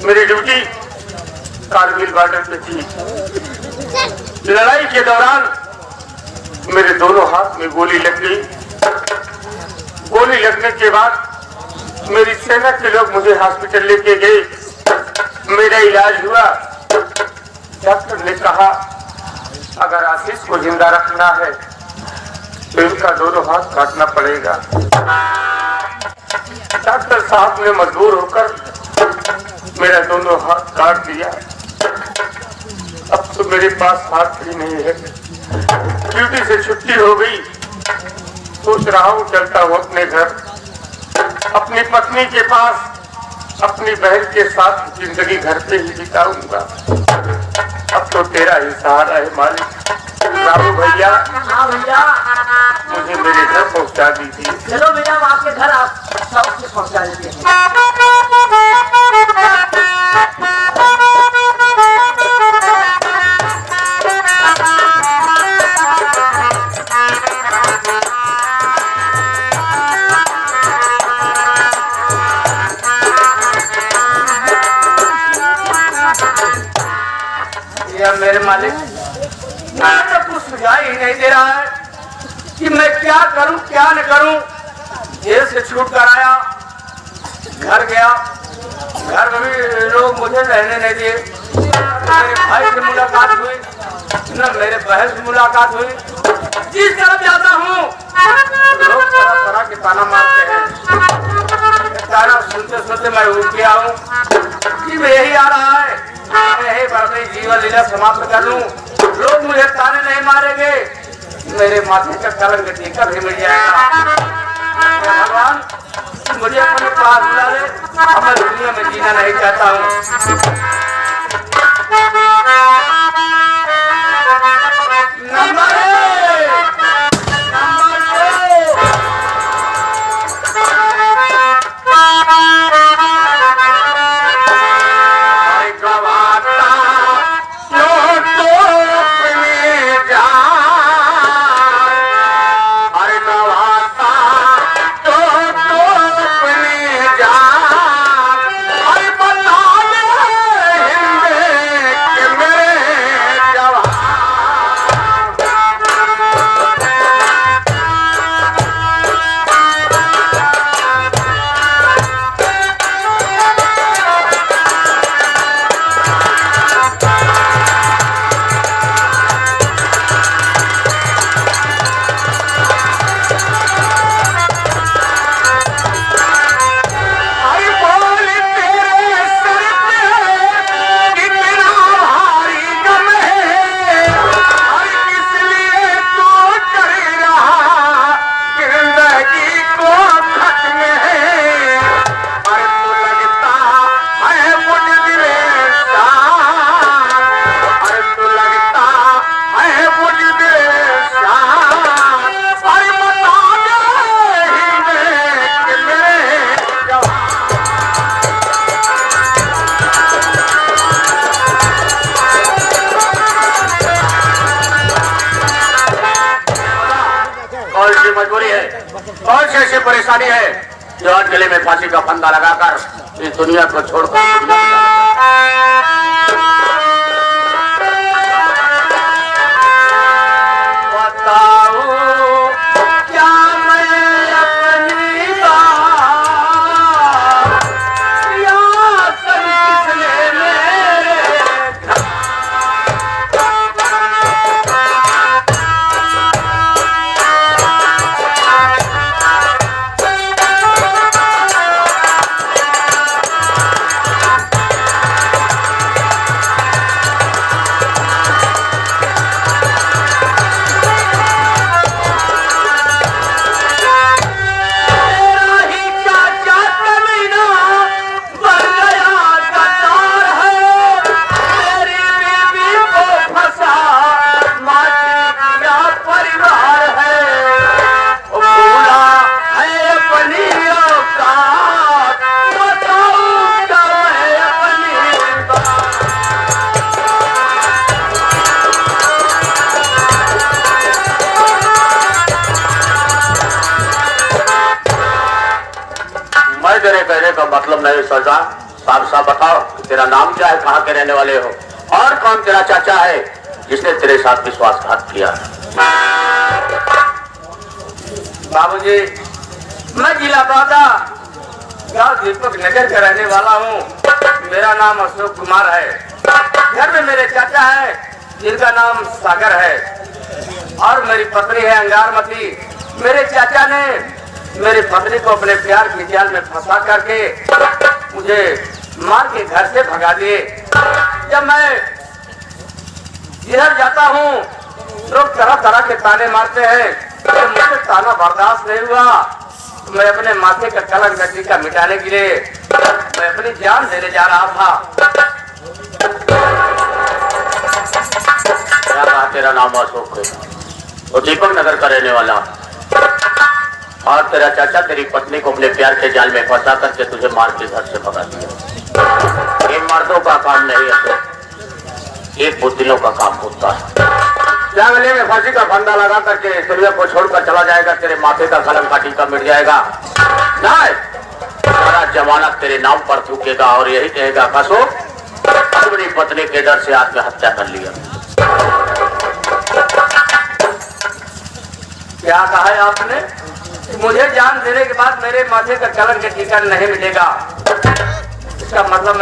मेरी duty Kargil border पे थी। लड़ाई के दौरान मेरे दोनों हाथ में गोली लग गई। गोली लगने के बाद मेरी सेना के लोग मुझे हॉस्पिटल लेके गए। मेरा इलाज हुआ। डॉक्टर ने कहा अगर आशीष को जिंदा रखना है तो इनका दोनों हाथ काटना पड़ेगा। डॉक्टर साहब ने मजबूर होकर मेरा दोनों हाथ काट दिया। अब तो मेरे पास हाथ भी नहीं है। ड्यूटी से छुट्टी हो गई। सोच रहा हूँ चलता हूँ अपने घर, अपनी पत्नी के पास, अपनी बहन के साथ जिंदगी घर पे ही बिताऊंगा। अब तो तेरा ही सहारा है मालिक। बाबू भैया। हाँ भैया, मुझे मेरे घर पहुंचा दीजिए। चलो भैया, हम आपके घर आप शौक से पहुंचा देते हैं। मेरे मालिक तो कुछ सुझाव ही नहीं दे रहा है कि मैं क्या करूं क्या न करूं। जेल से छूट कर आया, घर गया, घर में भी लोग मुझे रहने नहीं दिए। मेरे भाई से मुलाकात हुई न मेरे बहन से मुलाकात हुई। जिस तरफ जाता हूँ लोग तरह तरह के ताना मारते हैं। ताना सुनते सुनते मैं उठ गया हूँ कि यही आ रहा है, यही अपनी जीवन लीला समाप्त कर लूं। लोग मुझे ताने नहीं मारेंगे, मेरे माथे का कलंक टीका भी मिल जाएगा। भगवान मुझे अपने पास बुला ले, मैं दुनिया में जीना नहीं चाहता हूँ। मजबूरी है और ऐसी परेशानी है जो आज गले में फांसी का फंदा लगाकर इस दुनिया को छोड़कर तेरे कहने का मतलब नहीं सजा, साफ साफ बताओ कि तेरा नाम क्या है, कहाँ के रहने वाले हो, और कौन तेरा चाचा है जिसने तेरे साथ विश्वासघात किया? बाबूजी, मैं जिला बादा गांव दीपक नगर का रहने वाला हूँ। मेरा नाम अशोक कुमार है। घर में मेरे चाचा है जिनका नाम सागर है और मेरी पत्नी है अंगारमती। मेरे चाचा ने मेरी पत्नी को अपने प्यार की जाल में फंसा करके मुझे मार के घर से भगा दिए। जब मैं इधर जाता हूँ लोग तरह तरह के ताने मारते हैं। जब मुझे ताना बर्दाश्त नहीं हुआ तो मैं अपने माथे का कलंक टीका मिटाने के लिए मैं अपनी जान देने जा रहा था। क्या कहा तेरा नाम अशोक है, तो दीपक नगर का रहने वाला, और तेरा चाचा तेरी पत्नी को अपने प्यार के जाल में फंसा करके तुझे मार के घर से भगा दिया। ये मर्दों का काम नहीं है, एक बुद्धिलों का काम होता है। क्या गले में फांसी का फंदा लगा करके दुनिया को छोड़कर चला जाएगा, तेरे माथे का कलम का टीका मिट जाएगा? नहीं, सारा जमाना तेरे नाम पर थूकेगा और यही कहेगा अशोक अपनी पत्नी के डर से आत्महत्या कर लिया। क्या कहा है आपने? मुझे जान देने के बाद मेरे माथे का कलंक का टीका नहीं मिलेगा? इसका मतलब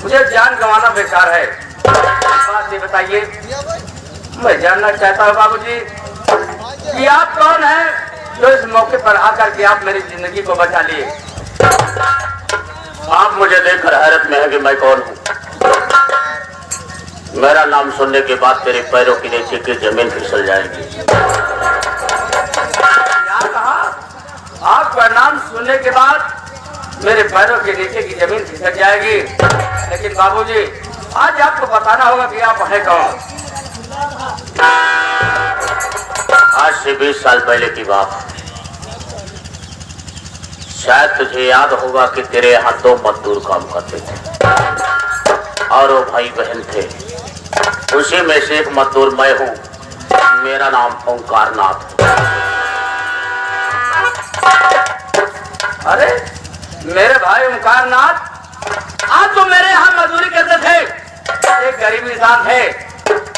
मुझे जान गंवाना बेकार है। बात ये बताइए, मैं जानना चाहता हूँ बाबूजी कि आप कौन हैं जो इस मौके पर आकर के आप मेरी जिंदगी को बचा लिए? आप मुझे देखकर हैरत में है कि मैं कौन हूँ। मेरा नाम सुनने के बाद तेरे पैरों के नीचे की जमीन फिसल जाएगी। क्या कहा? आपका नाम सुनने के बाद मेरे पैरों के नीचे की जमीन फिसल जाएगी? लेकिन बाबूजी, आज आपको बताना होगा कि आप हैं कौन। आज से 20 साल पहले की बात। शायद तुझे याद होगा कि तेरे यहाँ 2 मजदूर काम करते थे और वो भाई बहन थे। उसी में से एक मजदूर मैं हूँ। मेरा नाम ओंकारनाथ। अरे मेरे भाई ओंकारनाथ, आप तो मेरे यहाँ मजदूरी करते थे, एक गरीब इंसान थे,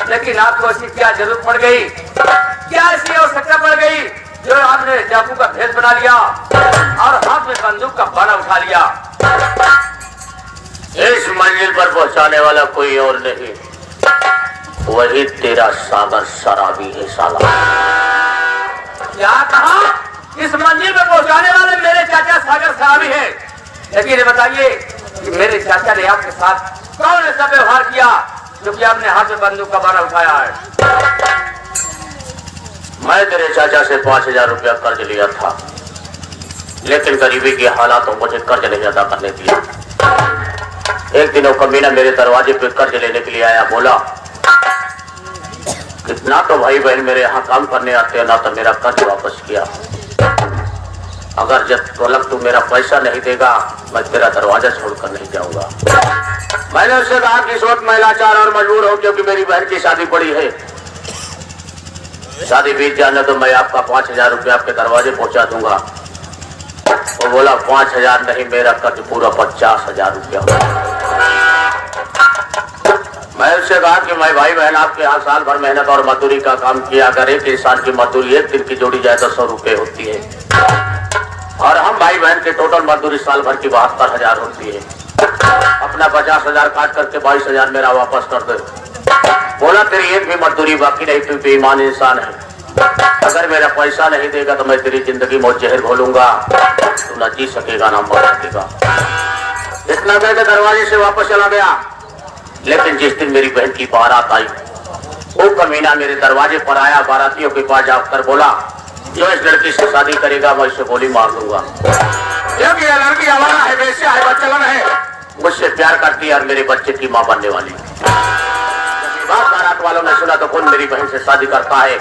लेकिन आपको ऐसी क्या जरूरत पड़ गई, क्या ऐसी आवश्यकता पड़ गई जो आपने चाकू का भेद बना लिया और हाथ में बंदूक का बना उठा लिया? इस मंजिल पर पहुंचाने वाला कोई और नहीं, वही तेरा सागर शराबी है साला। क्या कहा? इस मंजिल पर पहुंचाने वाले मेरे चाचा सागर शराबी है। लेकिन ये बताइए कि मेरे चाचा ने आपके साथ कौन ऐसा व्यवहार किया जो कि आपने हाथ में बंदूक का बारा उठाया है? मैं तेरे चाचा से 5000 रुपया कर्ज लिया था, लेकिन गरीबी के हालातों मुझे कर्ज नहीं अदा करने दिया। एक दिन वो कमीना मेरे दरवाजे पे कर्ज लेने के लिए आया। बोला कितना तो भाई बहन मेरे यहाँ काम करने आते हैं, ना तो मेरा कर्ज वापस किया। अगर जब तक तू मेरा पैसा नहीं देगा मैं तेरा दरवाजा छोड़कर नहीं जाऊंगा। मैंने उससे कहा कि इस वक्त मैं लाचार और मजबूर हूँ क्योंकि मेरी बहन की शादी पड़ी है। शादी बीत जाने तो मैं आपका 5000 रुपया आपके दरवाजे पहुंचा दूंगा। वो बोला 5000 नहीं, मेरा कर्ज पूरा 50000 रुपया होगा। मैं उससे कहा कि मैं भाई बहन आपके यहाँ साल भर मेहनत और मजदूरी का काम किया। अगर एक इंसान की मजदूरी एक दिन की जोड़ी जाए तो 100 रुपये होती है, और हम भाई बहन के टोटल मजदूरी साल भर की 72,000 होती है। अपना 50,000 काट करके 22,000 मेरा वापस कर दे। बोला तेरी एक भी मजदूरी बाकी नहीं, तू बेईमान इंसान है। अगर मेरा पैसा नहीं देगा तो मैं तेरी जिंदगी में जहर घोलूंगा, तू न जी सकेगा ना मर सकेगा। इतना कह के दरवाजे से वापस चला गया। लेकिन जिस दिन मेरी बहन की बारात आई, वो कमीना मेरे दरवाजे पर आया। बारातियों के पास जाकर बोला जो इस लड़की से शादी करेगा मैं इसे गोली मार दूंगा। जब यह लड़की हमारा है, वैसे है, बच्चन है, मुझसे प्यार करती है और मेरे बच्चे की माँ बनने वाली। बारात वालों ने सुना तो कौन मेरी बहन से शादी करता है।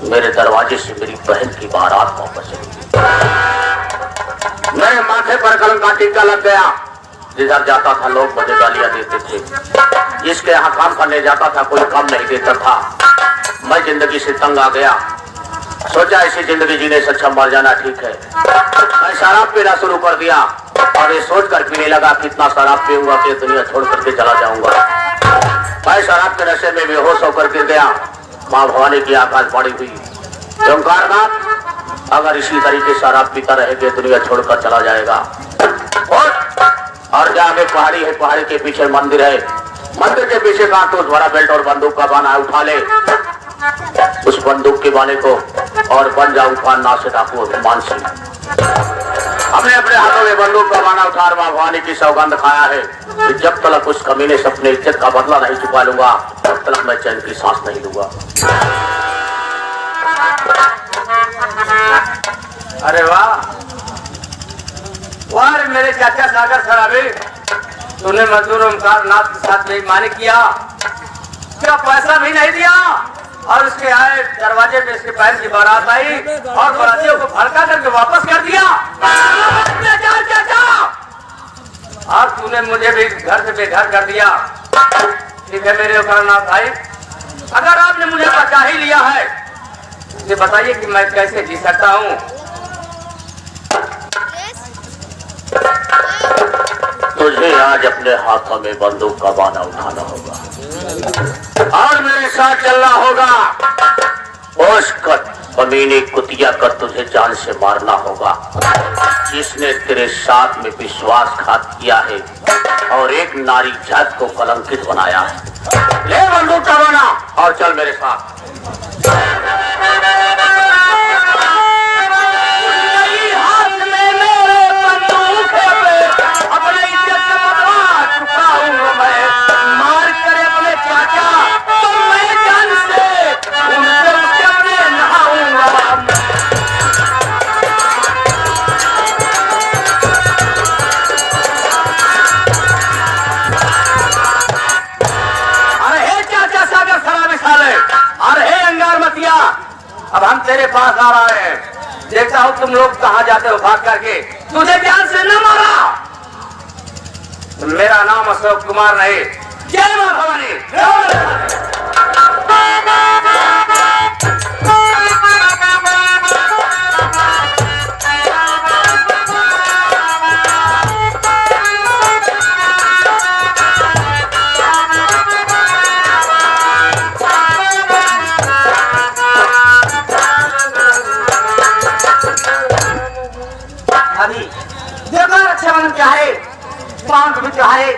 मेरे दरवाजे से मेरी बहन की बारात वापस आई। मेरे माथे पर कलम का टीका लग गया। जिधर जाता था लोग मुझे गालियां देते थे। जिसके यहाँ काम करने जाता था कोई काम नहीं देता था। मैं जिंदगी से तंग आ गया। सोचा इसी जिंदगी जीने से अच्छा मर जाना ठीक है। मैं शराब पीना शुरू कर दिया और ये सोच कर पीने लगा कितना शराब पीऊंगा कि दुनिया छोड़ करके चला जाऊंगा। मैं शराब के नशे में बेहोश होकर गिर गया। माँ भवानी की आकाशवाणी हुई, ओंकारनाथ अगर इसी तरीके शराब पीता रहेगा दुनिया छोड़कर चला जाएगा। और जाके पहाड़ी है, पहाड़ी के पीछे मंदिर है, मंदिर के पीछे कारतूस भरा बेल्ट और बंदूक का बाना उठा ले, उस बंदूक के बाने को और बन जा उफान ना से डाकू अभिमान सिंह। हमने अपने हाथों में बंदूक का बाना उठा माँ भवानी की सौगंध खाया है कि जब तक उस कमीने से अपने इज्जत का बदला नहीं चुका लूंगा तब तक मैं चैन की सांस नहीं लूंगा। अरे वाह वाह मेरे चाचा सागर सराबी, तूने मजदूर ओंकारनाथ के साथ बेईमानी किया, क्या पैसा भी नहीं दिया और उसके आए दरवाजे पे इसके पैर की बारात आई और बारातियों को भड़का करके वापस कर दिया। और तूने मुझे भी घर से बेघर कर दिया। ठीक है मेरे ओंकारनाथ भाई, अगर आपने मुझे बचा ही लिया है ये बताइए कि मैं कैसे जी सकता हूँ। तुझे आज अपने हाथों में बंदूक का बाना उठाना होगा और मेरे साथ चलना होगा। होश कर कमीने कुतिया कर तुझे जान से मारना होगा, जिसने तेरे साथ में विश्वासघात किया है और एक नारी जात को कलंकित बनाया है। ले बंदूक का बाना और चल मेरे साथ। अब हम तेरे पास आ रहे हैं, देखता हूँ तुम लोग कहाँ जाते हो भाग करके। तुझे जान से न मारा, मेरा नाम अशोक कुमार नहीं। जय मां भवानी। चाहे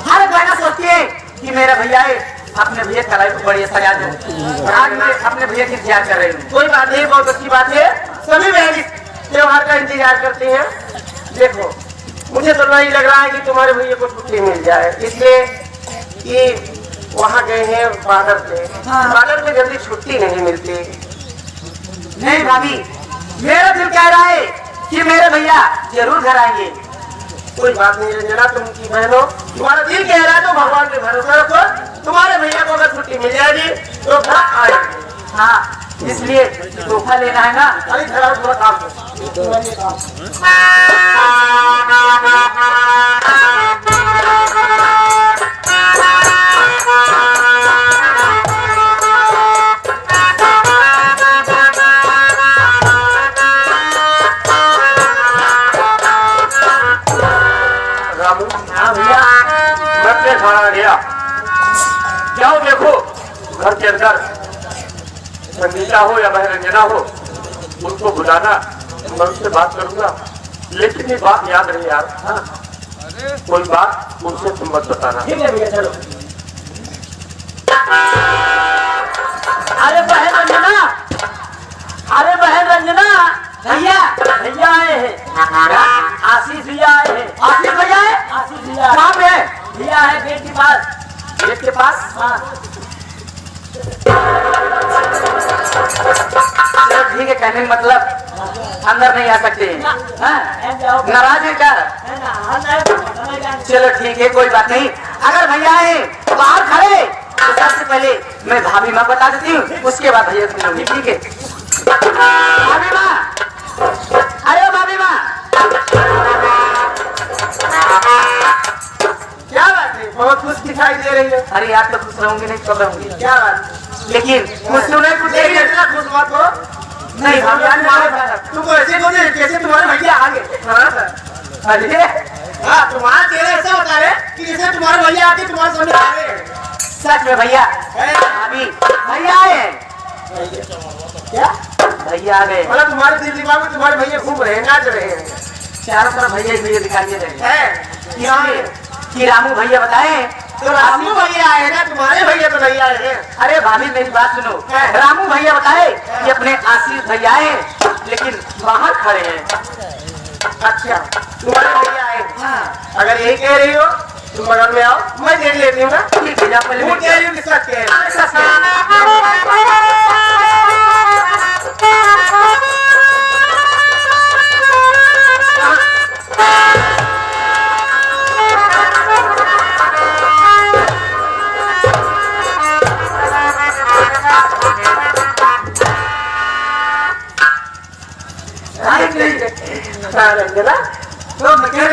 हर गाना सोचती है कि मेरा भैया है, अपने भैया कलाई को बढ़िया सजा दो। आज मैं अपने भैया की इंतजार कर रही हूँ। कोई बात नहीं, बहुत अच्छी बात है। सभी बहन त्योहार का इंतजार करते हैं। देखो मुझे तो नहीं लग रहा है कि तुम्हारे भैया को छुट्टी मिल जाए, इसलिए कि वहाँ गए हैं बादल पे। बादल पे जल्दी छुट्टी नहीं मिलती। नहीं भाभी, मेरा दिल कह रहा है कि मेरे भैया जरूर घर आएंगे। कोई बात नहीं रंजना, तुम की बहन हो, तुम्हारा दिल कह रहा है तो भगवान पे भरोसा रखो। तुम्हारे भैया को अगर छुट्टी मिल जाएगी तो घर आएंगे। हाँ, इसलिए तोहफा लेना है ना। अरे खराब थोड़ा काम गया। जाओ देखो घर के अंदर संगीता हो या बहन रंजना हो, उसको बुलाना, मैं उससे बात करूंगा। लेकिन ये बात याद रहे यार, हाँ कोई बात उनसे तुम मत बताना। ठीक है भैया चलो। अरे बहन रंजना, अरे बहन रंजना, भैया भैया आए हैं। आशीष भैया आए हैं। आशीष भैया है? आशीष भैया कहाँ पे है? भैया है गेट के पास। गेट के पास? हाँ। चलो ठीक है, कहने का मतलब अंदर नहीं आ सकते हैं। नाराज है क्या? चलो ठीक है, कोई बात नहीं। अगर भैया है बाहर खड़े तो सबसे पहले मैं भाभी माँ बता देती हूँ, उसके बाद भैया को मिलूंगी। ठीक है भाभी माँ, अरे भाभी माँ, क्या बात है? बहुत खुश दिखाई दे रही है। अरे यार तो खुश रहूंगी नहीं कब रहूंगी? क्या बात, लेकिन खुश तो नहीं, कुछ इतना खुश मत हो। नहीं तुम तो ऐसे बोले जैसे तुम्हारे भैया आ गए। अरे हाँ, तुम्हारा चेहरा ऐसा बता रहे कि जैसे तुम्हारे भैया आके तुम्हारे सामने आ गए। सच में भैया अभी भैया आए क्या? भैया आ गए मतलब तुम्हारे दिल दिमाग में तुम्हारे भैया घूम रहे हैं, नाच रहे हैं चारों तरफ भैया भैया दिखाई दे रहे हैं कि रामू भैया बताए तो रामू भैया आए ना, तुम्हारे भैया तो नहीं आए हैं। अरे भाभी मेरी बात सुनो, रामू भैया बताए कि अपने आशीष भैया आए लेकिन बाहर खड़े हैं। अच्छा तुम्हारे भैया आए? अगर यही कह रही हो तुम बगल में आओ, मैं देख लेती हूँ ना। ठीक है पहले मैं कह रही हूँ किसका कह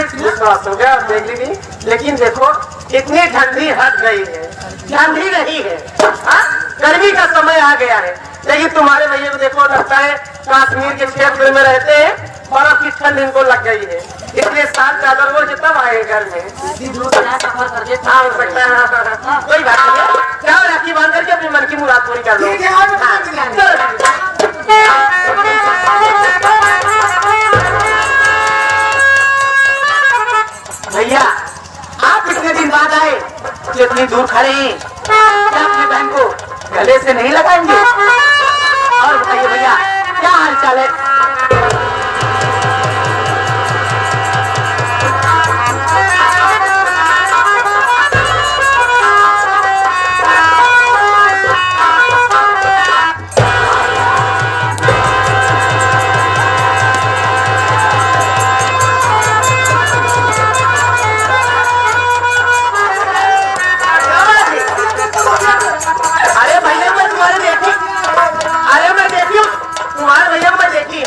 तो विश्वास हो गया देख ली, लेकिन देखो इतनी ठंडी हट गई है, ठंडी नहीं है। गर्मी का समय आ गया है, लेकिन तुम्हारे भैया को देखो लगता है कश्मीर के क्षेत्र में रहते हैं, बर्फ की ठंड इनको लग गई है, इसलिए साल चादर वो तब आए घर में सफर करके हो सकता है। कोई बात नहीं है, जाओ राखी बांध करके अपनी मन की मुराद पूरी कर लो। भैया आप इतने दिन बाद आए जो इतनी दूर खड़े हैं, क्या अपनी बहन को गले से नहीं लगाएंगे? और बताइए भैया क्या हाल चाल है? अरे भैया मैं तुम्हारे देखी, अरे मैं देखी हूँ तुम्हारे भैया को मैं देखी,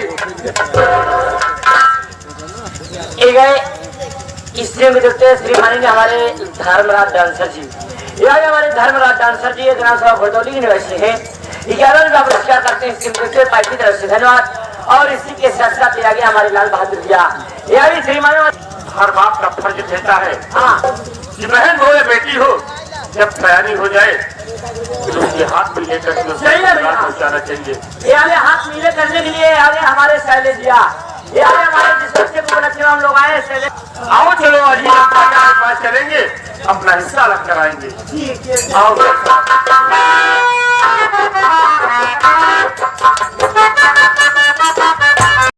भाई ये गए इससे भी देखते हैं श्रीमानी हमारे धर्मराज डांसर जी। यहाँ हमारे धर्मराज डांसर जी विधानसभा भदौली के निवासी है। 11 का पुरस्कार करते हैं इसके पार्टी की तरफ से धन्यवाद। और इसी के साथ साथ दिया गया हमारे लाल बहादुर भैया। यह भी श्रीमानी हर बाप का फर्ज देता है हाँ कि बहन हो या बेटी हो, जब तैयारी हो जाए तो उसके हाथ में लेकर के उसे सही है भैया। पहुंचाना चाहिए। ये आगे हाथ मीले करने के लिए आगे हमारे शैलेश भैया, ये आगे हमारे जिस बच्चे को बोला हम लोग आए शैलेश। आओ चलो आज ये आपके पास चलेंगे, अपना हिस्सा अलग कराएंगे। आओ